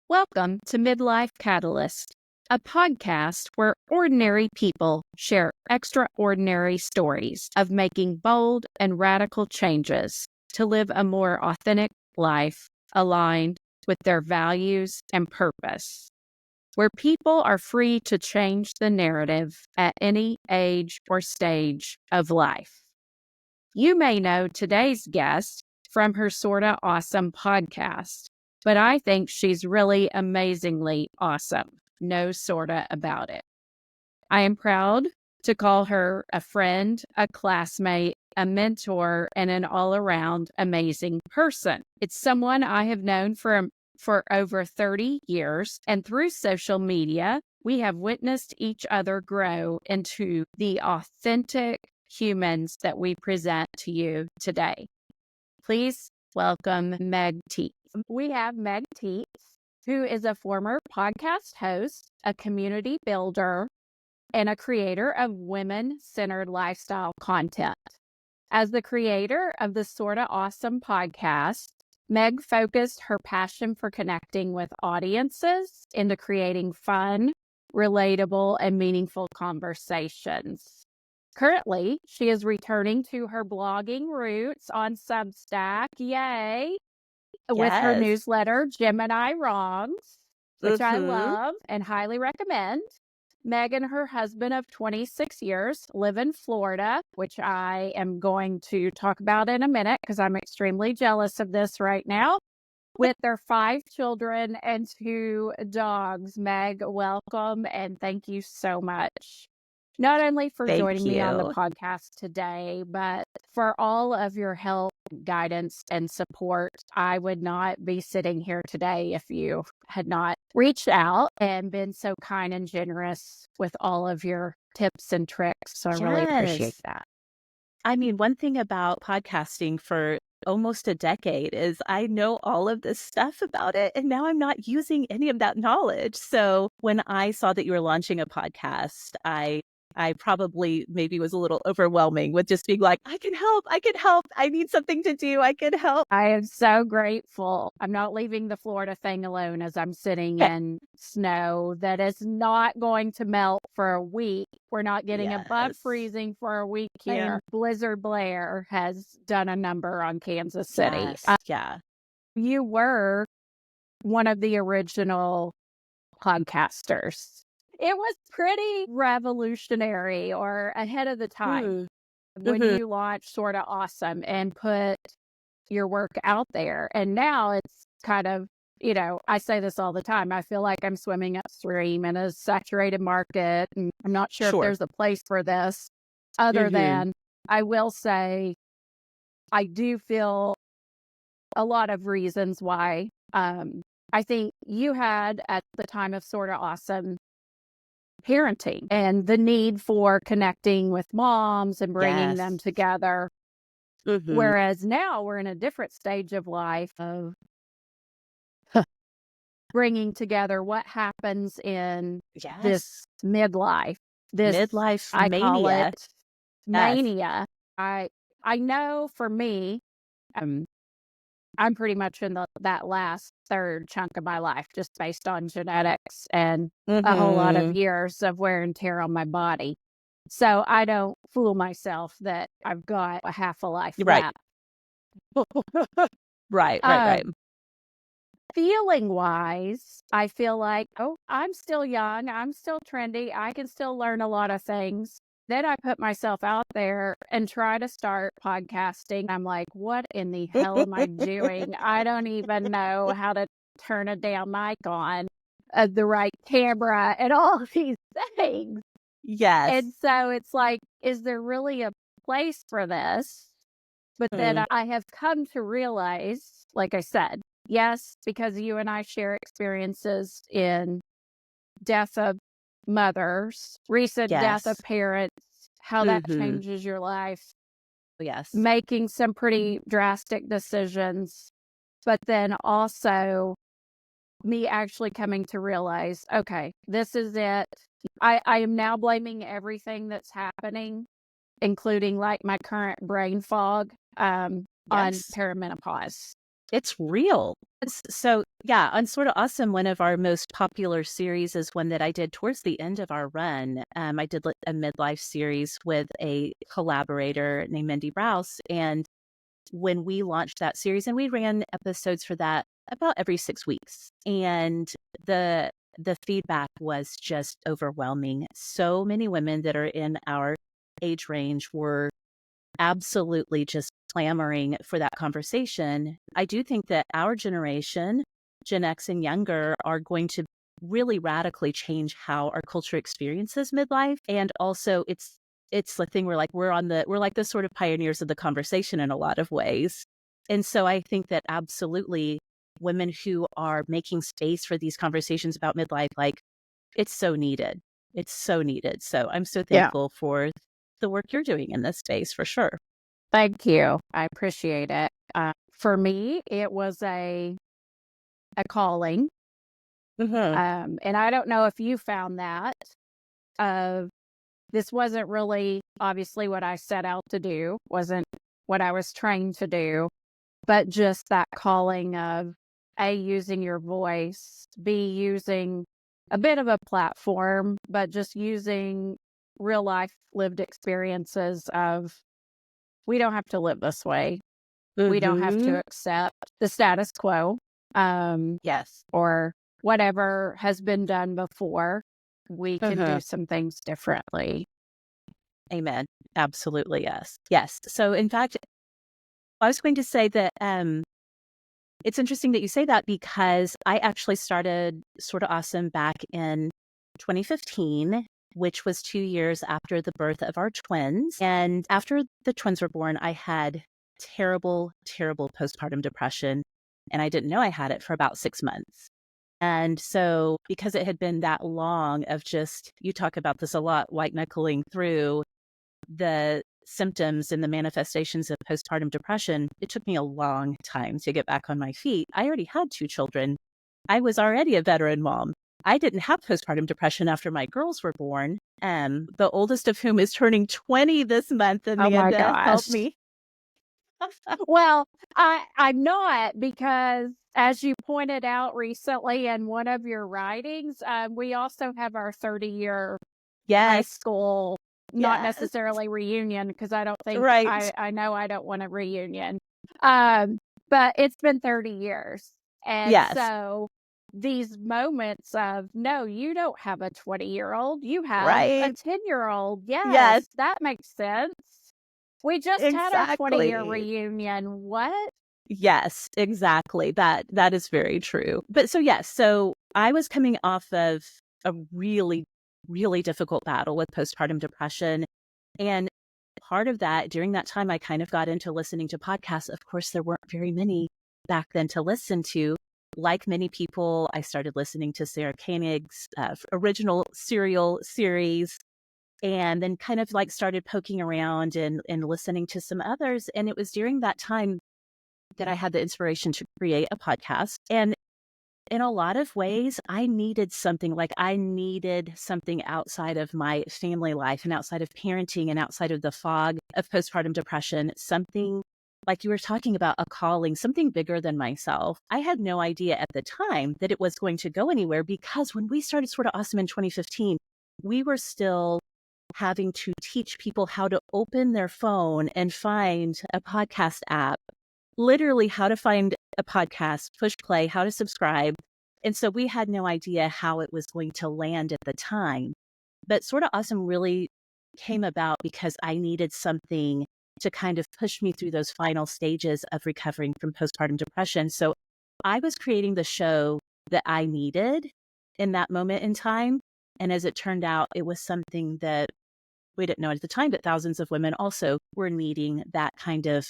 Welcome to Midlife Catalyst, a podcast where ordinary people share extraordinary stories of making bold and radical changes to live a more authentic life aligned with their values and purpose, where people are free to change the narrative at any age or stage of life. You may know today's guest from her Sorta Awesome podcast, but I think she's really amazingly awesome. No sorta about it. I am proud to call her a friend, a classmate, a mentor, and an all-around amazing person. It's someone I have known for over 30 years, and through social media, we have witnessed each other grow into the authentic humans that we present to you today. Please welcome Meg Tietz. We have Meg Tietz, who is a former podcast host, a community builder, and a creator of women-centered lifestyle content. As the creator of the Sorta Awesome Podcast, Meg focused her passion for connecting with audiences into creating fun, relatable, and meaningful conversations. Currently, she is returning to her blogging roots on Substack, yay, with her newsletter, Gemini Wrongs, which I love and highly recommend. Meg and her husband of 26 years live in Florida, which I am going to talk about in a minute because I'm extremely jealous of this right now, with their 5 children and 2 dogs. Meg, welcome, and thank you so much. Not only for joining me on the podcast today, but for all of your help, guidance, and support. I would not be sitting here today if you had not reached out and been so kind and generous with all of your tips and tricks. So I really appreciate that. I mean, one thing about podcasting for almost a decade is I know all of this stuff about it, and now I'm not using any of that knowledge. So when I saw that you were launching a podcast, I probably maybe was a little overwhelming with just being like, I can help. I need something to do. I can help. I am so grateful. I'm not leaving the Florida thing alone as I'm sitting in snow that is not going to melt for a week. We're not getting above freezing for a week here. Blizzard Blair has done a number on Kansas City. You were one of the original podcasters. It was pretty revolutionary or ahead of the time when you launched Sorta Awesome and put your work out there. And now it's kind of, I say this all the time. I feel like I'm swimming upstream in a saturated market. And I'm not sure if there's a place for this other than I will say I do feel a lot of reasons why. I think you had at the time of Sorta Awesome parenting and the need for connecting with moms and bringing them together. Whereas now we're in a different stage of life of bringing together what happens in this midlife, I mania. call it mania. I know for me, I'm pretty much in that last third chunk of my life, just based on genetics and a whole lot of years of wear and tear on my body. So I don't fool myself that I've got a half a life left. Right. Feeling wise, I feel like, I'm still young. I'm still trendy. I can still learn a lot of things. Then I put myself out there and try to start podcasting. I'm like, what in the hell am I doing? I don't even know how to turn a damn mic on, the right camera, and all of these things. And so it's like, is there really a place for this? But then I have come to realize, like I said, yes, because you and I share experiences in death of mothers, recent death of parents, how that changes your life. Making some pretty drastic decisions, but then also me actually coming to realize, okay, this is it. I am now blaming everything that's happening, including like my current brain fog, on perimenopause. It's real. So, yeah, on Sorta Awesome, one of our most popular series is one that I did towards the end of our run. I did a midlife series with a collaborator named Mindy Rouse. And when we launched that series, and we ran episodes for that about every 6 weeks, and the feedback was just overwhelming. So many women that are in our age range were absolutely just clamoring for that conversation. I do think that our generation, Gen X and younger, are going to really radically change how our culture experiences midlife. And also it's the thing we're like the sort of pioneers of the conversation in a lot of ways. And so I think that absolutely women who are making space for these conversations about midlife, like, it's so needed. It's so needed. So I'm so Yeah. thankful for the work you're doing in this space, for sure. Thank you. I appreciate it. For me, it was a calling. Mm-hmm. And I don't know if you found that. This wasn't really obviously what I set out to do, wasn't what I was trained to do, but just that calling of A, using your voice, B, using a bit of a platform, but just using real life lived experiences of we don't have to live this way. We don't have to Mm-hmm. accept the status quo, Yes. or whatever has been done before. We can Mm-hmm. do some things differently. Amen. Absolutely. Yes. Yes. So in fact, I was going to say that it's interesting that you say that, because I actually started Sorta Awesome back in 2015, which was 2 years after the birth of our twins. And after the twins were born, I had terrible, terrible postpartum depression. And I didn't know I had it for about 6 months. And so, because it had been that long of just, you talk about this a lot, white knuckling through the symptoms and the manifestations of postpartum depression, it took me a long time to get back on my feet. I already had 2 children. I was already a veteran mom. I didn't have postpartum depression after my girls were born. The oldest of whom is turning 20 this month, Oh my Amanda. Help gosh. me. Well, I'm not, because as you pointed out recently in one of your writings, we also have our 30-year high Yes. school, not Yes. necessarily reunion, because I don't think Right. I know I don't want a reunion. Um, but it's been 30 years. And Yes. so these moments of, no, you don't have a 20-year-old, you have a Right. 10-year-old. Yes, Yes. that makes sense. We just had our 20-year Exactly. reunion. What? Yes, exactly. That is very true. But so yes, so I was coming off of a really, really difficult battle with postpartum depression. And part of that, during that time, I kind of got into listening to podcasts. Of course, there weren't very many back then to listen to. Like many people, I started listening to Sarah Koenig's original Serial series, and then kind of like started poking around and listening to some others. And it was during that time that I had the inspiration to create a podcast. And in a lot of ways, I needed something, like I needed something outside of my family life and outside of parenting and outside of the fog of postpartum depression, something like you were talking about, a calling, something bigger than myself. I had no idea at the time that it was going to go anywhere, because when we started Sorta Awesome in 2015, we were still having to teach people how to open their phone and find a podcast app, literally how to find a podcast, push play, how to subscribe. And so we had no idea how it was going to land at the time. But Sorta Awesome really came about because I needed something to kind of push me through those final stages of recovering from postpartum depression. So I was creating the show that I needed in that moment in time. And as it turned out, it was something that we didn't know at the time, but thousands of women also were needing that kind of,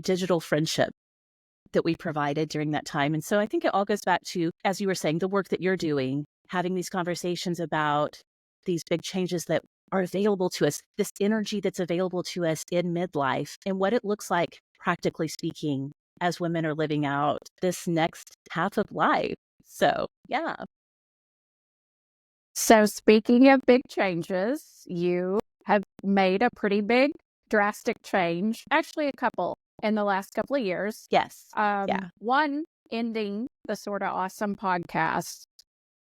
digital friendship that we provided during that time. And so I think it all goes back to, as you were saying, the work that you're doing, having these conversations about these big changes that are available to us, this energy that's available to us in midlife, and what it looks like, practically speaking, as women are living out this next half of life. So, yeah. So, speaking of big changes, you have made a pretty big, drastic change. Actually, a couple. in the last couple of years. Yes. Yeah. One ending the Sorta Awesome podcast.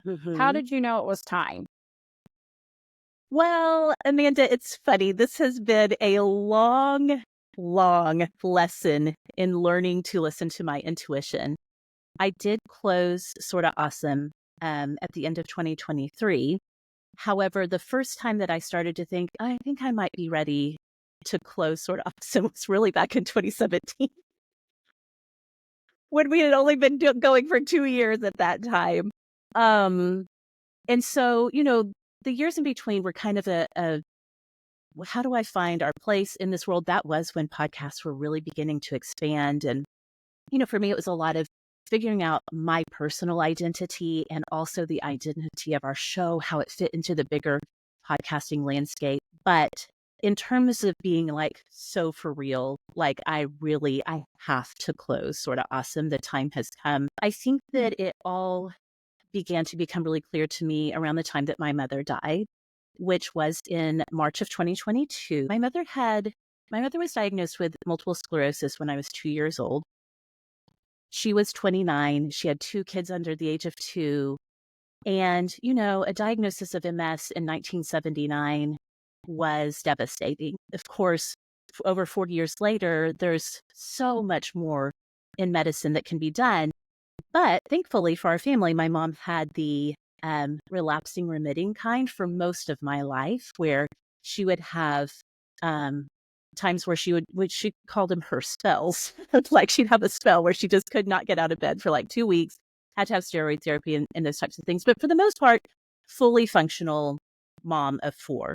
How Mhm. did you know it was time? Well, Amanda, it's funny. This has been a long, long lesson in learning to listen to my intuition. I did close Sorta Awesome at the end of 2023. However, the first time that I started to think, I think I might be ready to close Sorta Awesome was really back in 2017 when we had only been going for 2 years at that time. Um, and so, the years in between were kind of how do I find our place in this world? That was when podcasts were really beginning to expand. And, for me, it was a lot of figuring out my personal identity and also the identity of our show, how it fit into the bigger podcasting landscape. But in terms of being like so for real, like I have to close Sorta Awesome. The time has come. I think that it all began to become really clear to me around the time that my mother died, which was in March of 2022. My mother was diagnosed with multiple sclerosis when I was 2 years old. She was 29. She had two kids under the age of 2. And, a diagnosis of MS in 1979 was devastating. Of course, over 40 years later, there's so much more in medicine that can be done. But thankfully for our family, my mom had the relapsing remitting kind for most of my life, where she would have um, times where she called them her spells. Like she'd have a spell where she just could not get out of bed for like 2 weeks, had to have steroid therapy and those types of things. But for the most part, fully functional mom of 4.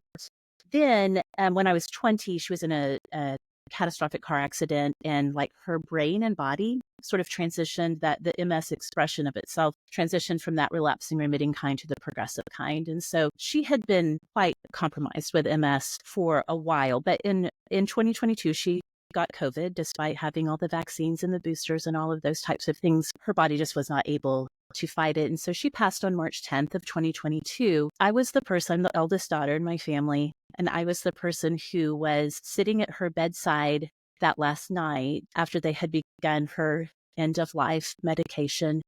Then when I was 20, she was in a catastrophic car accident, and like her brain and body sort of transitioned, that the MS expression of itself transitioned from that relapsing remitting kind to the progressive kind. And so she had been quite compromised with MS for a while. But in 2022, she got COVID despite having all the vaccines and the boosters and all of those types of things. Her body just was not able to fight it. And so she passed on March 10th of 2022. I'm the eldest daughter in my family. And I was the person who was sitting at her bedside that last night after they had begun her end of life medication.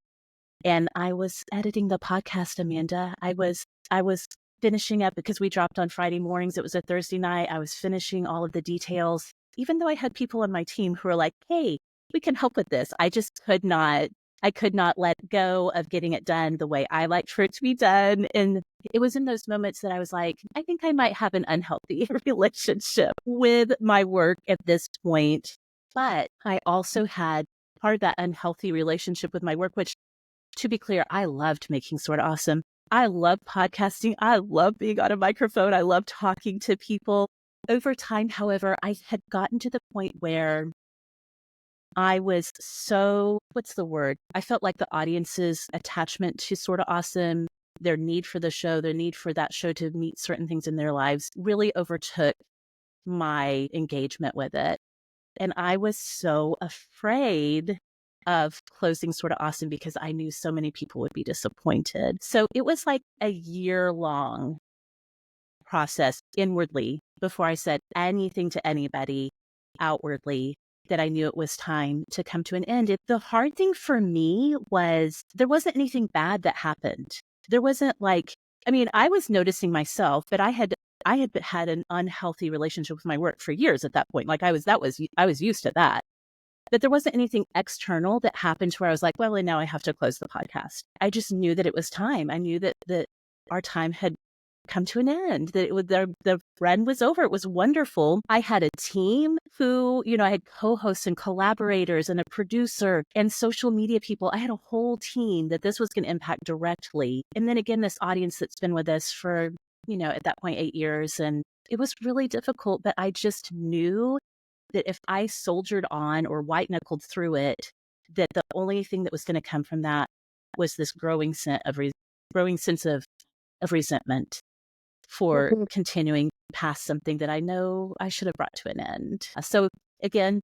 And I was editing the podcast, Amanda. I was finishing up because we dropped on Friday mornings. It was a Thursday night. I was finishing all of the details, even though I had people on my team who were like, hey, we can help with this. I could not let go of getting it done the way I liked for it to be done. And it was in those moments that I was like, I think I might have an unhealthy relationship with my work at this point. But I also had part of that unhealthy relationship with my work, which, to be clear, I loved making Sorta Awesome. I love podcasting. I love being on a microphone. I love talking to people. Over time, however, I had gotten to the point where I was what's the word? I felt like the audience's attachment to Sorta Awesome, their need for the show, their need for that show to meet certain things in their lives really overtook my engagement with it. And I was so afraid of closing Sorta Awesome because I knew so many people would be disappointed. So it was like a year-long process inwardly before I said anything to anybody outwardly that I knew it was time to come to an end. The hard thing for me was there wasn't anything bad that happened. There wasn't I was noticing myself, but I had had an unhealthy relationship with my work for years at that point. Like I was used to that. But there wasn't anything external that happened where I was like, well, and now I have to close the podcast. I just knew that it was time. I knew that our time had come to an end, that the run was over. It was wonderful. I had a team who, I had co-hosts and collaborators and a producer and social media people. I had a whole team that this was going to impact directly. And then again, this audience that's been with us for, at that point, 8 years. And it was really difficult, but I just knew that if I soldiered on or white knuckled through it, that the only thing that was going to come from that was this growing sense of resentment for continuing past something that I know I should have brought to an end. So again,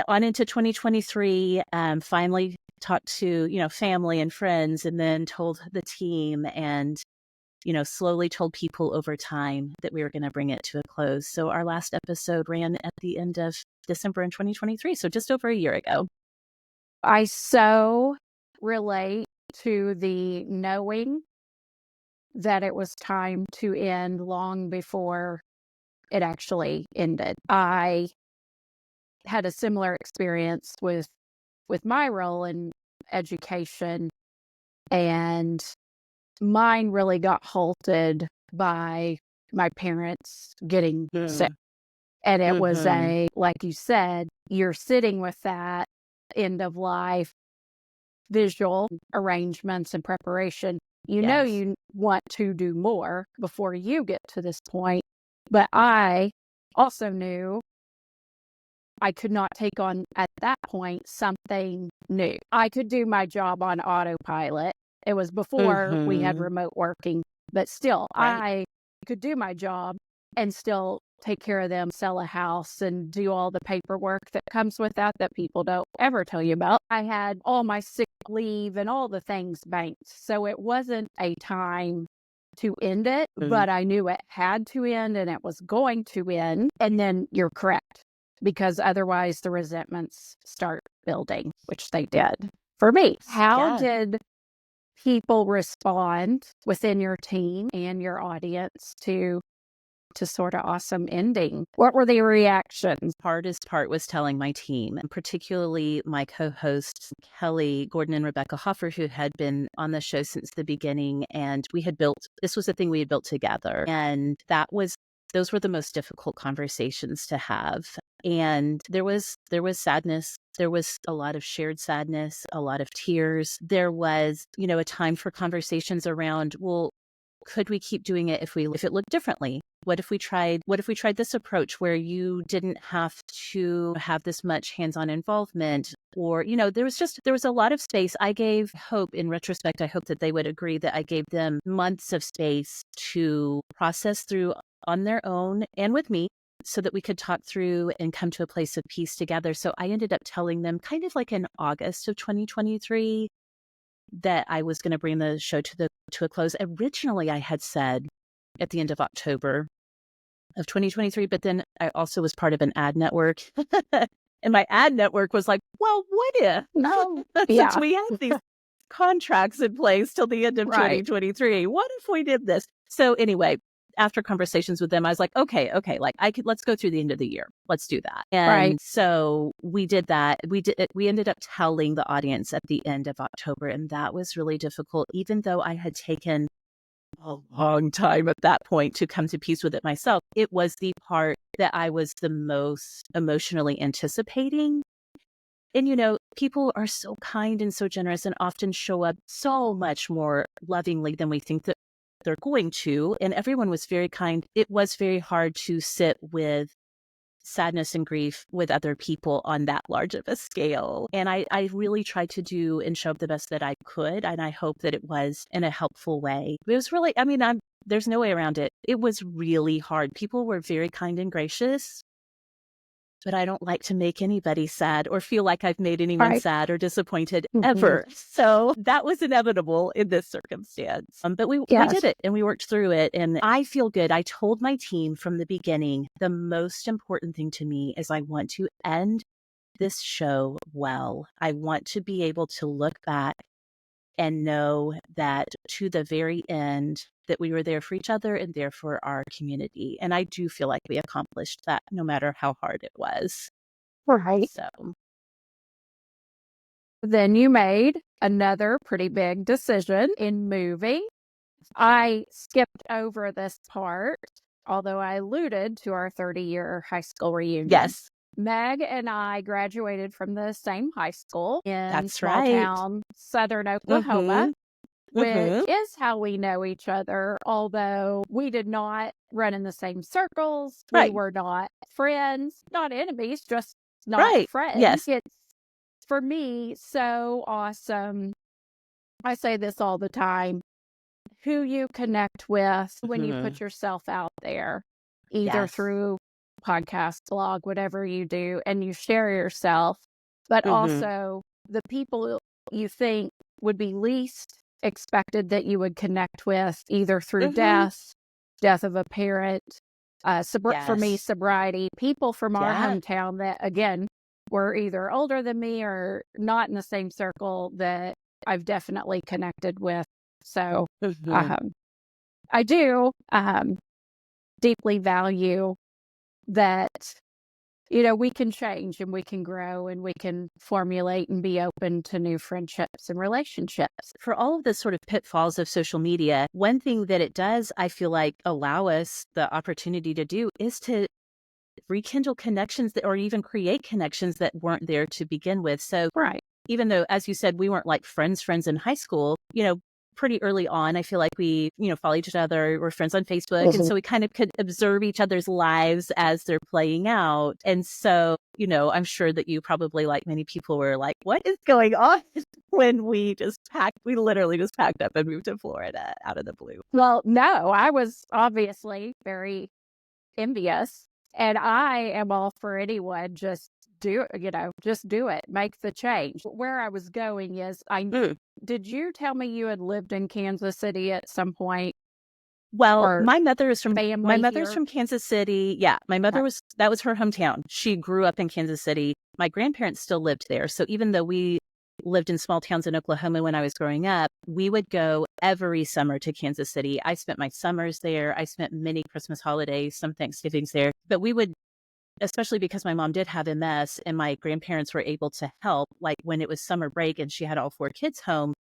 on into 2023, finally talked to, family and friends, and then told the team. And, slowly told people over time that we were going to bring it to a close. So our last episode ran at the end of December in 2023, so just over a year ago. I so relate to the knowing that it was time to end long before it actually ended. I had a similar experience with my role in education, and mine really got halted by my parents getting sick. And it was like you said, you're sitting with that end of life visual arrangements and preparation. Yes. You want to do more before you get to this point. But I also knew I could not take on, at that point, something new. I could do my job on autopilot. It was before we had remote working, but still, I could do my job and still take care of them, sell a house, and do all the paperwork that comes with that people don't ever tell you about. I had all my sick leave and all the things banked. So it wasn't a time to end it, but I knew it had to end and it was going to end. And then you're correct, because otherwise the resentments start building, which they did for me. How did people respond within your team and your audience to Sorta Awesome ending? What were the reactions? Hardest part was telling my team, and particularly my co-hosts, Kelly, Gordon, and Rebecca Hoffer, who had been on the show since the beginning. And this was a thing we had built together. And those were the most difficult conversations to have. And there was sadness. There was a lot of shared sadness, a lot of tears. There was, a time for conversations around, well, could we keep doing it if it looked differently? What if we tried this approach where you didn't have to have this much hands-on involvement? Or, there was a lot of space. I gave hope, in retrospect, I hope that they would agree that I gave them months of space to process through on their own and with me, so that we could talk through and come to a place of peace together. So I ended up telling them kind of like in August of 2023 that I was going to bring the show to a close. Originally, I had said at the end of October of 2023, but then I also was part of an ad network. And my ad network was like, well, what if? No. Since we have these contracts in place till the end of 2023, what if we did this? So anyway, after conversations with them, I was like, okay, let's go through the end of the year. Let's do that. And so we did that. We ended up telling the audience at the end of October, and that was really difficult, even though I had taken a long time at that point to come to peace with it myself. It was the part that I was the most emotionally anticipating. And, people are so kind and so generous and often show up so much more lovingly than we think that they're going to. And everyone was very kind. It was very hard to sit with sadness and grief with other people on that large of a scale. And I really tried to do and show up the best that I could. And I hope that it was in a helpful way. It was really, there's no way around it. It was really hard. People were very kind and gracious, but I don't like to make anybody sad or feel like I've made anyone sad or disappointed ever. So that was inevitable in this circumstance. But we did it and we worked through it. And I feel good. I told my team from the beginning, the most important thing to me is I want to end this show well. I want to be able to look back and know that to the very end that we were there for each other and there for our community. And I do feel like we accomplished that no matter how hard it was. Right. So then you made another pretty big decision in moving. I skipped over this part, although I alluded to our 30-year high school reunion. Yes. Meg and I graduated from the same high school in small town, southern Oklahoma, which is how we know each other, although we did not run in the same circles. We were not friends, not enemies, just not friends. Yes. It's, for me, so awesome. I say this all the time. Who you connect with when you put yourself out there, either through podcast, blog, whatever you do, and you share yourself, but also the people you think would be least expected that you would connect with either through Mm-hmm. death of a parent, for me, Yes. sobriety, people from our Yeah. hometown that, again, were either older than me or not in the same circle that I've definitely connected with. So Mm-hmm. um, I do deeply value that, we can change and we can grow and we can formulate and be open to new friendships and relationships. For all of the sort of pitfalls of social media, one thing that it does, I feel like, allow us the opportunity to do is to rekindle connections that, or even create connections that weren't there to begin with. So Right. even though, as you said, we weren't like friends in high school, pretty early on, I feel like we, follow each other. We're friends on Facebook. And Mhm. so we kind of could observe each other's lives as they're playing out. And so, I'm sure that you probably, like many people, were like, what is going on? When we literally just packed up and moved to Florida out of the blue. Well, no, I was obviously very envious, and I am all for anyone just do it, make the change. Where I was going is, Mm. did you tell me you had lived in Kansas City at some point, Well, or my family mother's here? from Kansas City. Yeah, my Okay. mother that was her hometown. She grew up in Kansas City. My grandparents still lived there. So even though we lived in small towns in Oklahoma when I was growing up, we would go every summer to Kansas City. I spent my summers there. I spent many Christmas holidays, some Thanksgivings there. But we would, especially because my mom did have MS and my grandparents were able to help, like when it was summer break and she had all 4 kids home,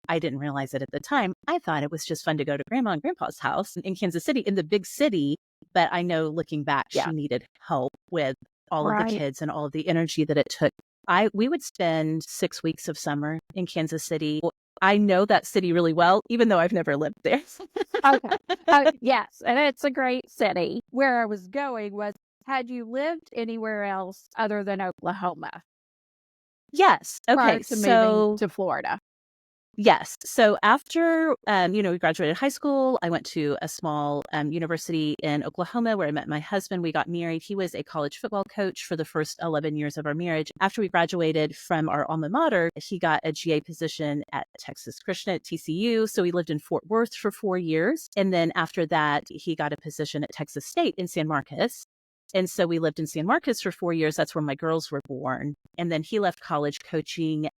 I didn't realize it at the time. I thought it was just fun to go to grandma and grandpa's house in Kansas City, in the big city. But I know, looking back, Yeah. she needed help with all of the Right. kids and all of the energy that it took. We would spend 6 weeks of summer in Kansas City. I know that city really well, even though I've never lived there. Okay. Yes, and it's a great city. Where I was going was, had you lived anywhere else other than Oklahoma Yes. prior Okay. to moving So to Florida? yes. So after, we graduated high school, I went to a small university in Oklahoma where I met my husband. We got married. He was a college football coach for the first 11 years of our marriage. After we graduated from our alma mater, he got a GA position at Texas Christian at TCU. So we lived in Fort Worth for 4 years. And then after that, he got a position at Texas State in San Marcos. And so we lived in San Marcos for 4 years. That's where my girls were born. And then he left college coaching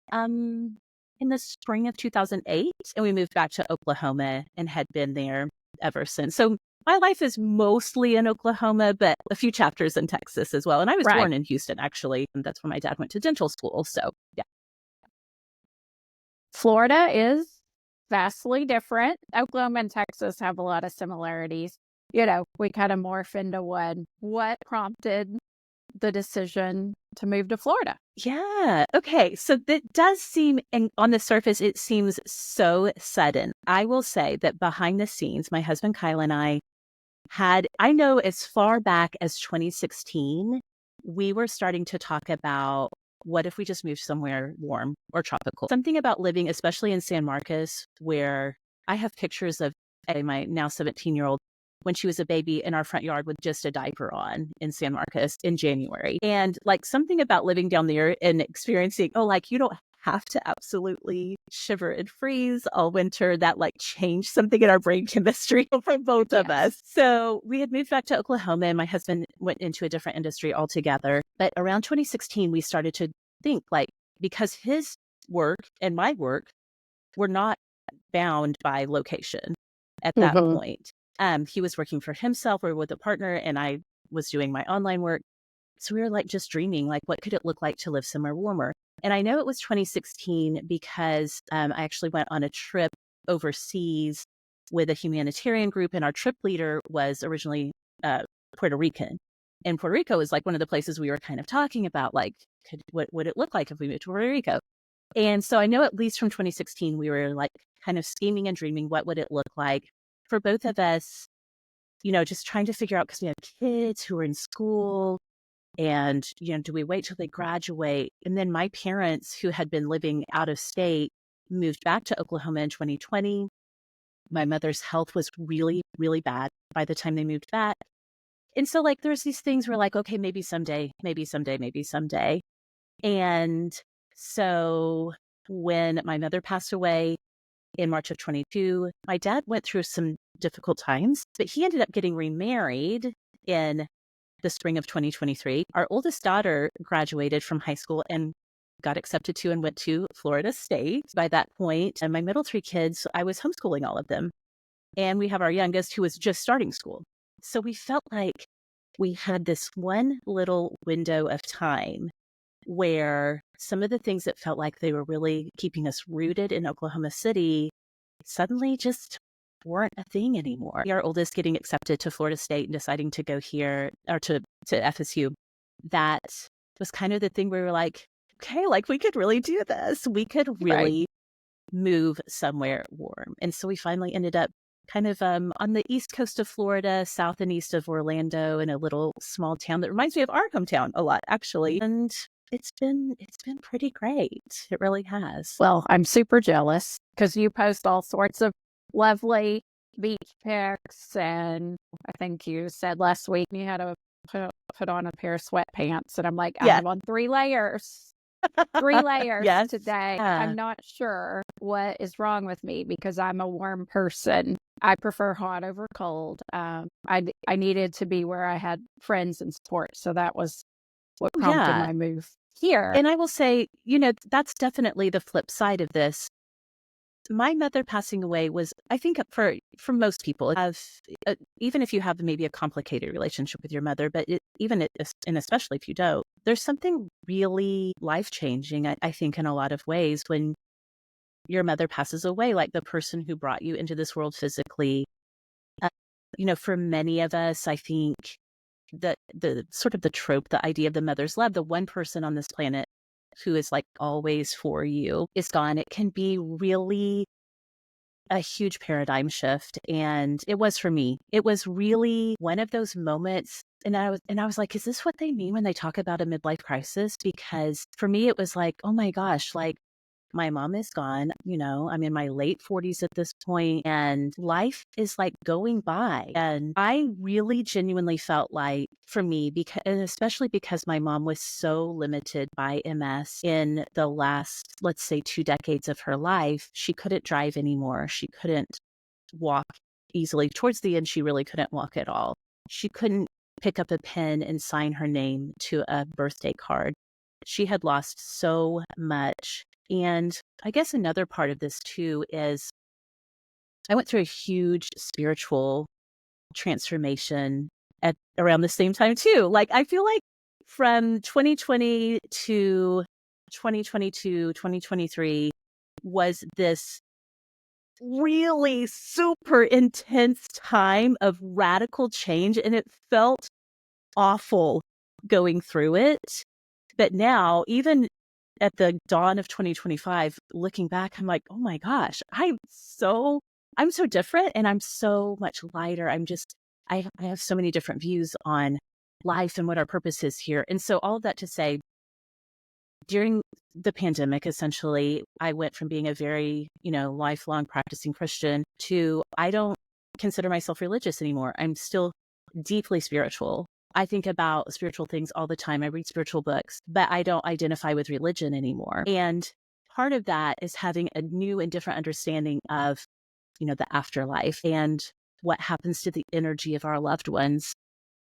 in the spring of 2008, and we moved back to Oklahoma and had been there ever since. So my life is mostly in Oklahoma, but a few chapters in Texas as well. And I was Right. born in Houston, actually, and that's where my dad went to dental school. So yeah. Florida is vastly different. Oklahoma and Texas have a lot of similarities. We kind of morph into one. What prompted the decision to move to Florida? Yeah. Okay. So that does seem, and on the surface, it seems so sudden. I will say that behind the scenes, my husband Kyle and I know as far back as 2016, we were starting to talk about, what if we just moved somewhere warm or tropical? Something about living, especially in San Marcos, where I have pictures of my now 17-year-old when she was a baby in our front yard with just a diaper on in San Marcos in January. And like something about living down there and experiencing, like you don't have to absolutely shiver and freeze all winter. That like changed something in our brain chemistry for both of Yes. us. So we had moved back to Oklahoma and my husband went into a different industry altogether. But around 2016, we started to think, like, because his work and my work were not bound by location at that Mhm. point. He was working for himself or with a partner, and I was doing my online work. So we were like just dreaming, like, what could it look like to live somewhere warmer? And I know it was 2016 because I actually went on a trip overseas with a humanitarian group, and our trip leader was originally Puerto Rican. And Puerto Rico is like one of the places we were kind of talking about, like, what would it look like if we moved to Puerto Rico? And so I know at least from 2016, we were like kind of scheming and dreaming, what would it look like for both of us, just trying to figure out, because we have kids who are in school. And, do we wait till they graduate? And then my parents, who had been living out of state, moved back to Oklahoma in 2020. My mother's health was really, really bad by the time they moved back. And so, like, there's these things where, like, okay, maybe someday, maybe someday, maybe someday. And so when my mother passed away, in March of 22. My dad went through some difficult times, but he ended up getting remarried in the spring of 2023. Our oldest daughter graduated from high school and got accepted to and went to Florida State by that point. And my middle three kids, I was homeschooling all of them. And we have our youngest who was just starting school. So we felt like we had this one little window of time where some of the things that felt like they were really keeping us rooted in Oklahoma City suddenly just weren't a thing anymore. Our oldest getting accepted to Florida State and deciding to go here or to FSU, that was kind of the thing where we were like, okay, like we could really do this. We could really move somewhere warm. And so we finally ended up kind of on the east coast of Florida, south and east of Orlando, in a little small town that reminds me of our hometown a lot, actually. And it's been pretty great. It really has. Well, I'm super jealous because you post all sorts of lovely beach pics, and I think you said last week you had to put on a pair of sweatpants, and I'm like, I have on 3 layers. 3 layers today. I'm not sure what is wrong with me because I'm a warm person. I prefer hot over cold. I needed to be where I had friends and support, so that was what prompted my move here. And I will say, that's definitely the flip side of this. My mother passing away was, I think, for most people, even if you have maybe a complicated relationship with your mother, but and especially if you don't, there's something really life-changing, I think, in a lot of ways when your mother passes away, like the person who brought you into this world physically. For many of us, I think that the sort of the trope, the idea of the mother's love, the one person on this planet who is like always for you, is gone. It can be really a huge paradigm shift. And it was for me. It was really one of those moments. And I was like, is this what they mean when they talk about a midlife crisis? Because for me, it was like, oh my gosh, like my mom is gone. I'm in my late 40s at this point, and life is like going by. And I really genuinely felt like, for me, and especially because my mom was so limited by MS in the last, let's say, 2 decades of her life, she couldn't drive anymore. She couldn't walk easily. Towards the end, she really couldn't walk at all. She couldn't pick up a pen and sign her name to a birthday card. She had lost so much. And I guess another part of this too is I went through a huge spiritual transformation at around the same time too. Like, I feel like from 2020 to 2022, 2023 was this really super intense time of radical change, and it felt awful going through it. But now, even at the dawn of 2025, looking back, I'm like, oh my gosh, I'm so different, and I'm so much lighter. I have so many different views on life and what our purpose is here. And so all of that to say, during the pandemic, essentially, I went from being a very, lifelong practicing Christian to I don't consider myself religious anymore. I'm still deeply spiritual. I think about spiritual things all the time. I read spiritual books, but I don't identify with religion anymore. And part of that is having a new and different understanding of, the afterlife and what happens to the energy of our loved ones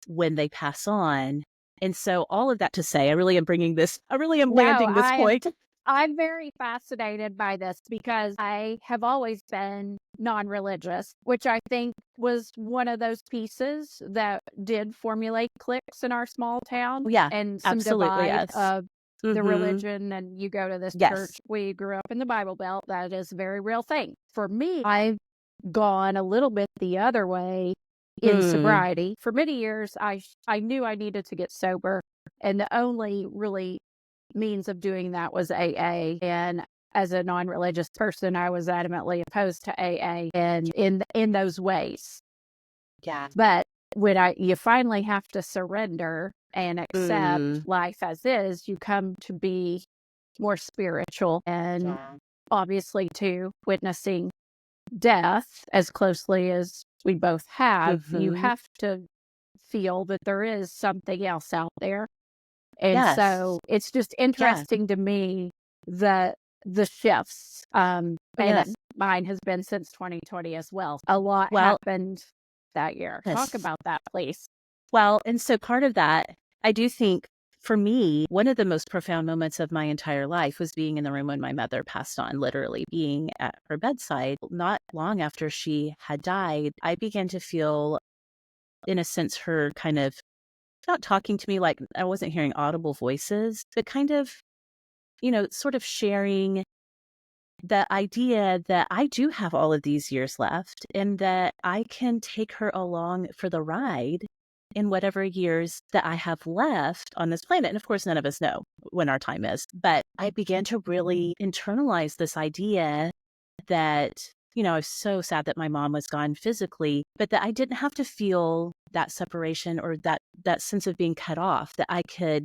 when they pass on. And so all of that to say, I really am landing this point. I'm very fascinated by this because I have always been non-religious, which I think was one of those pieces that did formulate cliques in our small town. Yeah, and some absolutely, divide yes. of the religion, and you go to this church. We grew up in the Bible Belt. That is a very real thing. For me, I've gone a little bit the other way in sobriety. For many years, I knew I needed to get sober, and the only really means of doing that was AA. And as a non-religious person, I was adamantly opposed to AA and in those ways. Yeah. But when you finally have to surrender and accept life as is, you come to be more spiritual, and obviously too, witnessing death as closely as we both have, you have to feel that there is something else out there. And so it's just interesting to me that the shifts. And Mine has been since 2020 as well. A lot Well, happened that year. Talk yes. about that, please. Well, and so part of that, I do think for me, one of the most profound moments of my entire life was being in the room when my mother passed on, literally being at her bedside. Not long after she had died, I began to feel, in a sense, her kind of not talking to me, like I wasn't hearing audible voices, but kind of, sort of sharing the idea that I do have all of these years left and that I can take her along for the ride in whatever years that I have left on this planet. And of course, none of us know when our time is. But I began to really internalize this idea that, I was so sad that my mom was gone physically, but that I didn't have to feel that separation or that sense of being cut off, that I could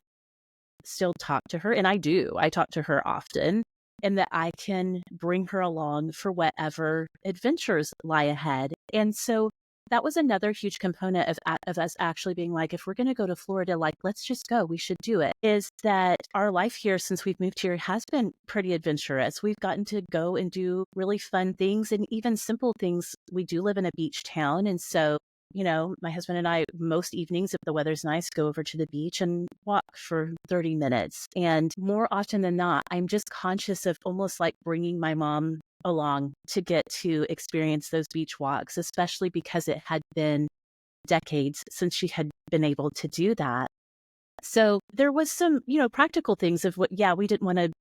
still talk to her. And I do. I talk to her often. And that I can bring her along for whatever adventures lie ahead. And so that was another huge component of us actually being like, if we're going to go to Florida, like, let's just go. We should do it. Is that our life here since we've moved here has been pretty adventurous. We've gotten to go and do really fun things and even simple things. We do live in a beach town. And so my husband and I, most evenings, if the weather's nice, go over to the beach and walk for 30 minutes. And more often than not, I'm just conscious of almost like bringing my mom along to get to experience those beach walks, especially because it had been decades since she had been able to do that. So there was some, practical things of we didn't want to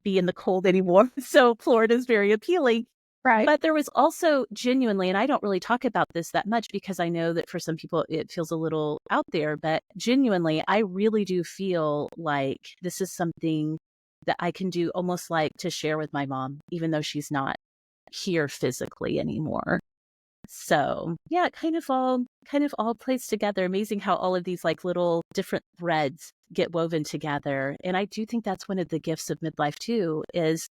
be in the cold anymore. So Florida's very appealing. Right. But there was also genuinely, and I don't really talk about this that much because I know that for some people it feels a little out there, but genuinely, I really do feel like this is something that I can do almost like to share with my mom, even though she's not here physically anymore. So yeah, it kind of all plays together. Amazing how all of these like little different threads get woven together. And I do think that's one of the gifts of midlife too, is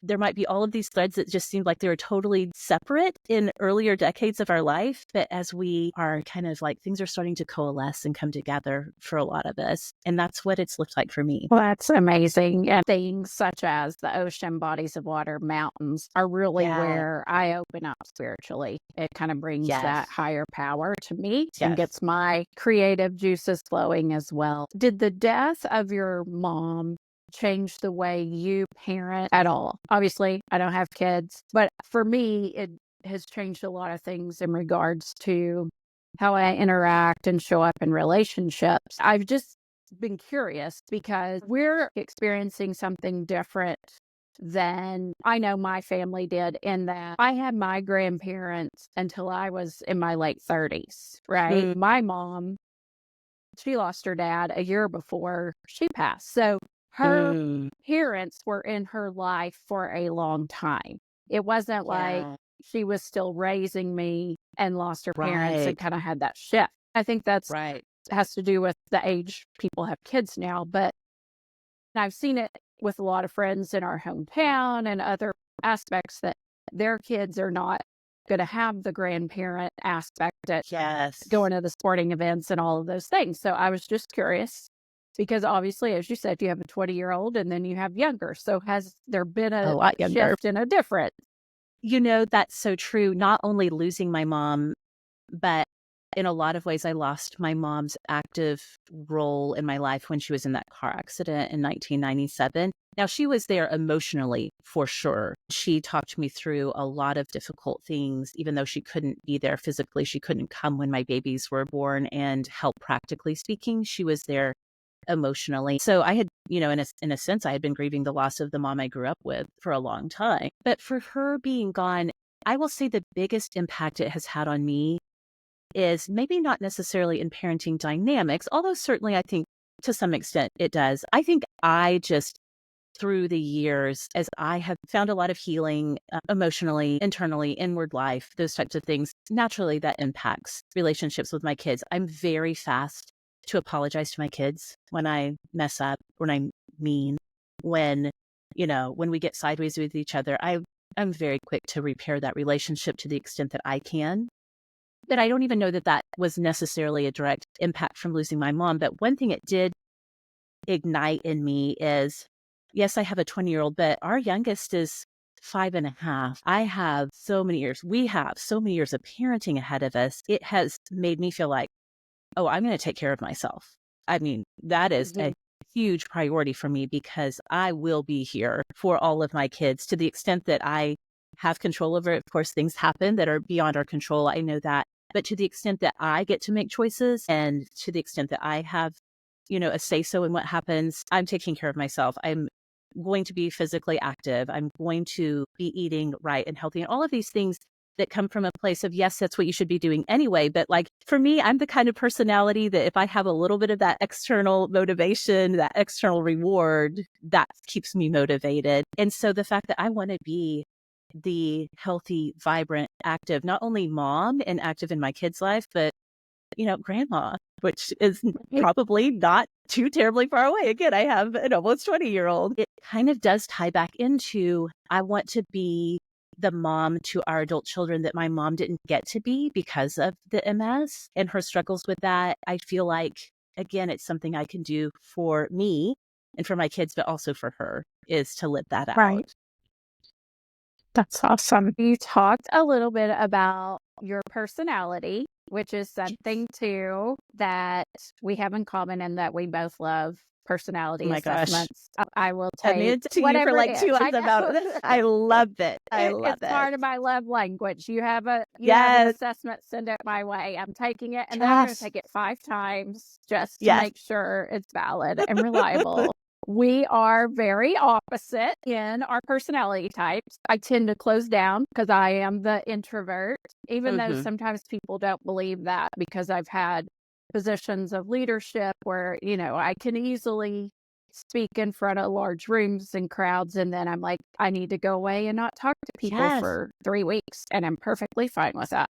there might be all of these threads that just seemed like they were totally separate in earlier decades of our life. But as we are kind of like things are starting to coalesce and come together for a lot of us. And that's what it's looked like for me. Well, that's amazing. And things such as the ocean, bodies of water, mountains are really Yeah. where I open up spiritually. It kind of brings Yes. that higher power to me and Yes. gets my creative juices flowing as well. Did the death of your mom change the way you parent at all? Obviously, I don't have kids, but for me, it has changed a lot of things in regards to how I interact and show up in relationships. I've just been curious because we're experiencing something different than I know my family did, in that I had my grandparents until I was in my late 30s, right? My mom, she lost her dad a year before she passed. So her parents were in her life for a long time. It wasn't like Yeah. she was still raising me and lost her parents and Right. kind of had that shift. I think that's Right. has to do with the age people have kids now, but I've seen it with a lot of friends in our hometown and other aspects that their kids are not going to have the grandparent aspect at Yes. going to the sporting events and all of those things. So I was just curious because obviously, as you said, you have a 20-year-old and then you have younger. So has there been A a lot younger. shift and a difference? That's so true. Not only losing my mom, but in a lot of ways, I lost my mom's active role in my life when she was in that car accident in 1997. Now, she was there emotionally for sure. She talked me through a lot of difficult things, even though she couldn't be there physically. She couldn't come when my babies were born and help practically speaking. She was there emotionally. So I had, in a sense, I had been grieving the loss of the mom I grew up with for a long time. But for her being gone, I will say the biggest impact it has had on me is maybe not necessarily in parenting dynamics, although certainly I think to some extent it does. I think I just, through the years, as I have found a lot of healing emotionally, internally, inward life, those types of things, naturally that impacts relationships with my kids. I'm very fast to apologize to my kids when I mess up, when I'm mean, when we get sideways with each other. I'm very quick to repair that relationship to the extent that I can. But I don't even know that that was necessarily a direct impact from losing my mom. But one thing it did ignite in me is, yes, I have a 20-year-old, but our youngest is 5.5, I have so many years, we have so many years of parenting ahead of us. It has made me feel like, oh, I'm going to take care of myself. I mean, that is a huge priority for me because I will be here for all of my kids to the extent that I have control over it. Of course, things happen that are beyond our control. I know that. But to the extent that I get to make choices and to the extent that I have, a say so in what happens, I'm taking care of myself. I'm going to be physically active. I'm going to be eating right and healthy and all of these things that come from a place of, yes, that's what you should be doing anyway. But like for me, I'm the kind of personality that if I have a little bit of that external motivation, that external reward, that keeps me motivated. And so the fact that I want to be the healthy, vibrant, active, not only mom and active in my kids' life, but, grandma, which is probably not too terribly far away. Again, I have an almost 20-year-old. It kind of does tie back into, I want to be the mom to our adult children that my mom didn't get to be because of the MS and her struggles with that. I feel like, again, it's something I can do for me and for my kids, but also for her, is to live that out. Right. That's awesome. You talked a little bit about your personality, which is something too that we have in common and that we both love personality assessments. I will take it to you for like 2 months about it. I love it. It's part of my love language. You have an assessment, send it my way. I'm taking it, and then I'm going to take it 5 times just to make sure it's valid and reliable. We are very opposite in our personality types. I tend to close down because I am the introvert, even though sometimes people don't believe that because I've had positions of leadership where, I can easily speak in front of large rooms and crowds. And then I'm like, I need to go away and not talk to people for 3 weeks. And I'm perfectly fine with that.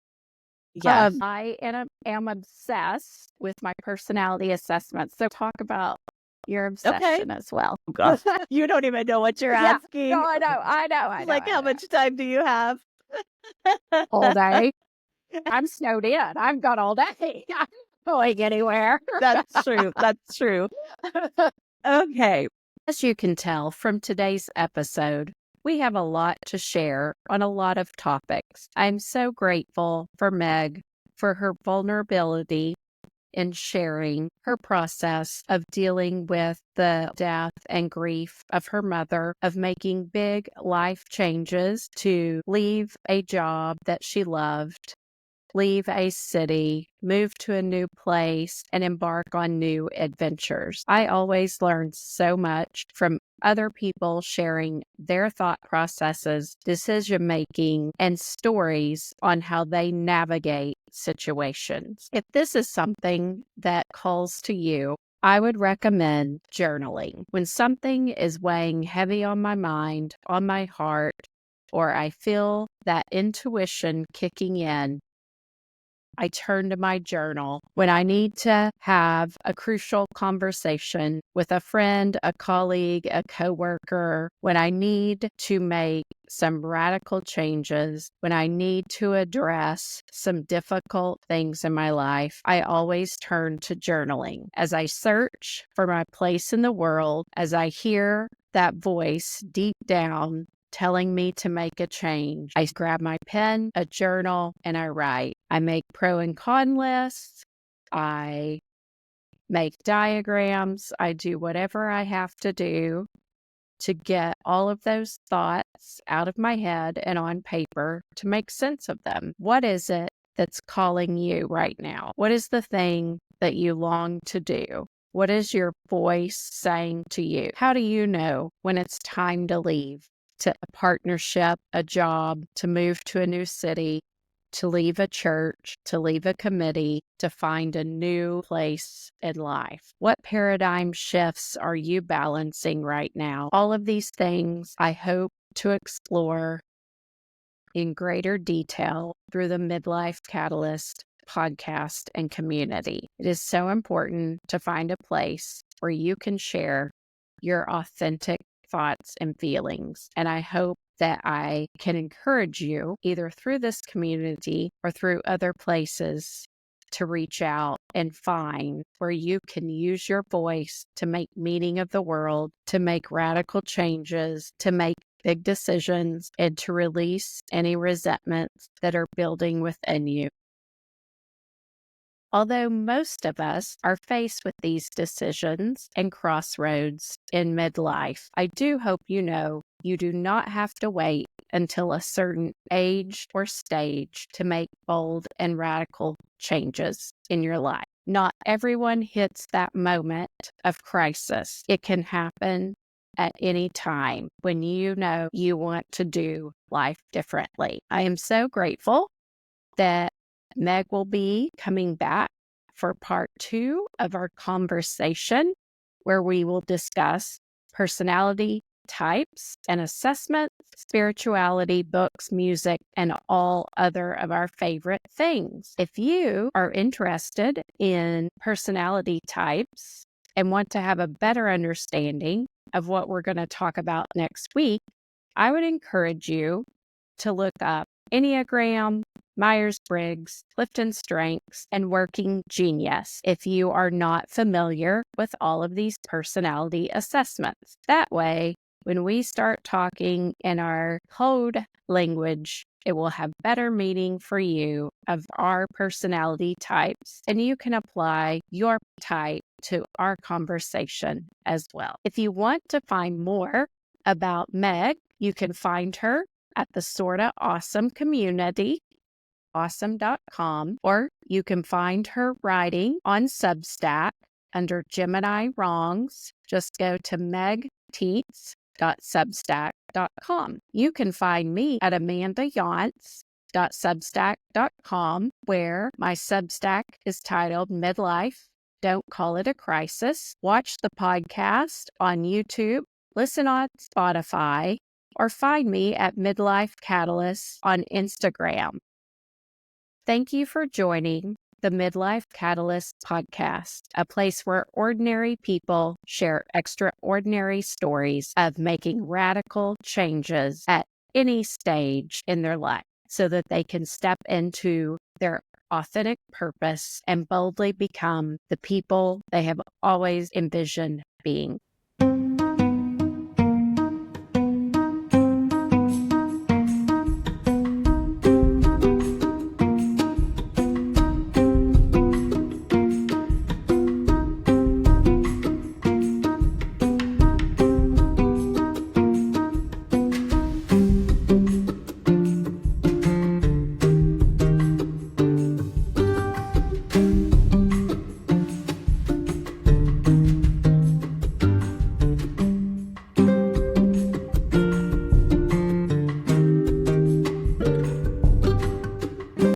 Yes. I am obsessed with my personality assessments. So talk about your obsession as well. Gosh, you don't even know what you're asking. No, I know. Like, how much time do you have? All day. I'm snowed in. I've got all day. I'm not going anywhere. That's true. Okay. As you can tell from today's episode, we have a lot to share on a lot of topics. I'm so grateful for Meg for her vulnerability in sharing her process of dealing with the death and grief of her mother, of making big life changes to leave a job that she loved, leave a city, move to a new place, and embark on new adventures. I always learn so much from other people sharing their thought processes, decision making, and stories on how they navigate situations. If this is something that calls to you, I would recommend journaling. When something is weighing heavy on my mind, on my heart, or I feel that intuition kicking in, I turn to my journal. When I need to have a crucial conversation with a friend, a colleague, a coworker, when I need to make some radical changes, when I need to address some difficult things in my life, I always turn to journaling. As I search for my place in the world, as I hear that voice deep down telling me to make a change, I grab my pen, a journal, and I write. I make pro and con lists. I make diagrams. I do whatever I have to do to get all of those thoughts out of my head and on paper to make sense of them. What is it that's calling you right now? What is the thing that you long to do? What is your voice saying to you? How do you know when it's time to leave? To a partnership, a job, to move to a new city, to leave a church, to leave a committee, to find a new place in life? What paradigm shifts are you balancing right now? All of these things I hope to explore in greater detail through the Midlife Catalyst podcast and community. It is so important to find a place where you can share your authentic thoughts and feelings. And I hope that I can encourage you either through this community or through other places to reach out and find where you can use your voice to make meaning of the world, to make radical changes, to make big decisions and to release any resentments that are building within you. Although most of us are faced with these decisions and crossroads in midlife, I do hope you know you do not have to wait until a certain age or stage to make bold and radical changes in your life. Not everyone hits that moment of crisis. It can happen at any time when you know you want to do life differently. I am so grateful that Meg will be coming back for part 2 of our conversation, where we will discuss personality types and assessments, spirituality, books, music, and all other of our favorite things. If you are interested in personality types and want to have a better understanding of what we're going to talk about next week, I would encourage you to look up Enneagram, Myers-Briggs, Clifton Strengths, and Working Genius if you are not familiar with all of these personality assessments. That way, when we start talking in our code language, it will have better meaning for you of our personality types, and you can apply your type to our conversation as well. If you want to find more about Meg, you can find her at the Sorta Awesome community, awesome.com, or you can find her writing on Substack under Gemini Wrongs. Just go to megtietz.substack.com. You can find me at amandayounts.substack.com, where my Substack is titled Midlife, Don't Call It a Crisis. Watch the podcast on YouTube, listen on Spotify, or find me at Midlife Catalyst on Instagram. Thank you for joining the Midlife Catalyst podcast, a place where ordinary people share extraordinary stories of making radical changes at any stage in their life so that they can step into their authentic purpose and boldly become the people they have always envisioned being.